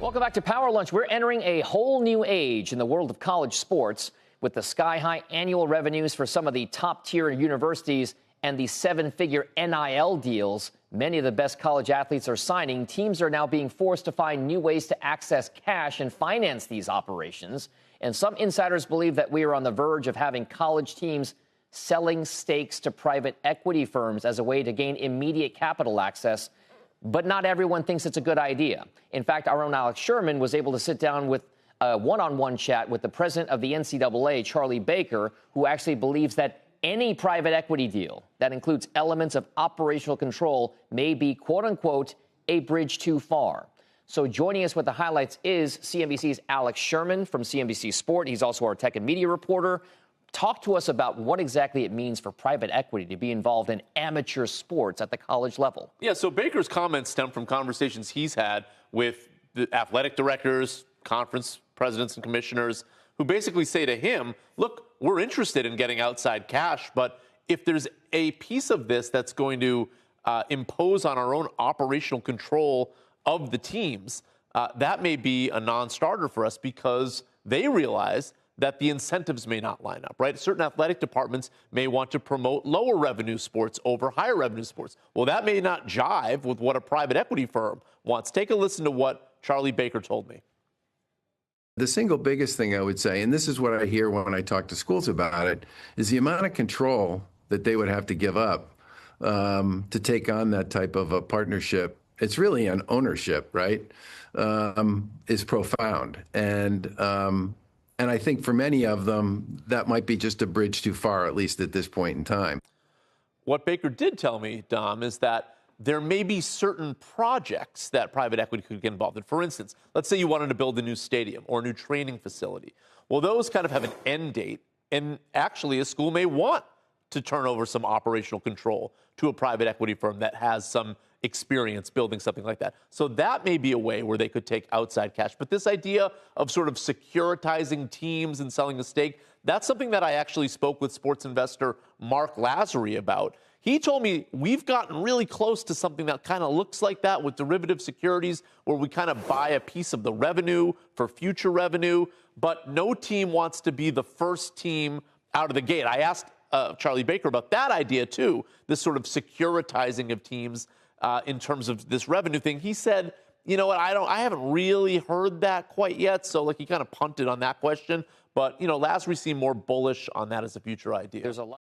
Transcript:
Welcome back to Power Lunch. We're entering a whole new age in the world of college sports with the sky-high annual revenues for some of the top-tier universities and the seven-figure NIL deals many of the best college athletes are signing. Teams are now being forced to find new ways to access cash and finance these operations. And some insiders believe that we are on the verge of having college teams selling stakes to private equity firms as a way to gain immediate capital access. But not everyone thinks it's a good idea. In fact, our own Alex Sherman was able to sit down with a one-on-one chat with the president of the NCAA, Charlie Baker, who actually believes that any private equity deal that includes elements of operational control may be, quote unquote, a bridge too far. So joining us with the highlights is CNBC's Alex Sherman from CNBC Sport. He's also our tech and media reporter. Talk to us about what exactly it means for private equity to be involved in amateur sports at the college level. Yeah, so Baker's comments stem from conversations he's had with the athletic directors, conference presidents and commissioners, who basically say to him, look, we're interested in getting outside cash, but if there's a piece of this that's going to impose on our own operational control of the teams, that may be a non-starter for us, because they realize that the incentives may not line up, right? Certain athletic departments may want to promote lower revenue sports over higher revenue sports. Well, that may not jive with what a private equity firm wants. Take a listen to what Charlie Baker told me. The single biggest thing I would say, and this is what I hear when I talk to schools about it, is the amount of control that they would have to give up to take on that type of a partnership. It's really an ownership, right? Is profound. And I think for many of them, that might be just a bridge too far, at least at this point in time. What Baker did tell me, Dom, is that there may be certain projects that private equity could get involved in. For instance, let's say you wanted to build a new stadium or a new training facility. Well, those kind of have an end date, and actually a school may want to turn over some operational control to a private equity firm that has some experience building something like that. So that may be a way where they could take outside cash. But this idea of sort of securitizing teams and selling a stake, that's something that I actually spoke with sports investor Mark Lazary about. He told me we've gotten really close to something that kind of looks like that with derivative securities, where we kind of buy a piece of the revenue for future revenue, but no team wants to be the first team out of the gate. I asked Charlie Baker about that idea too, this sort of securitizing of teams in terms of this revenue thing. He said, you know what, I haven't really heard that quite yet. So like he kind of punted on that question. But, you know, Lazary seemed more bullish on that as a future idea. There's a lot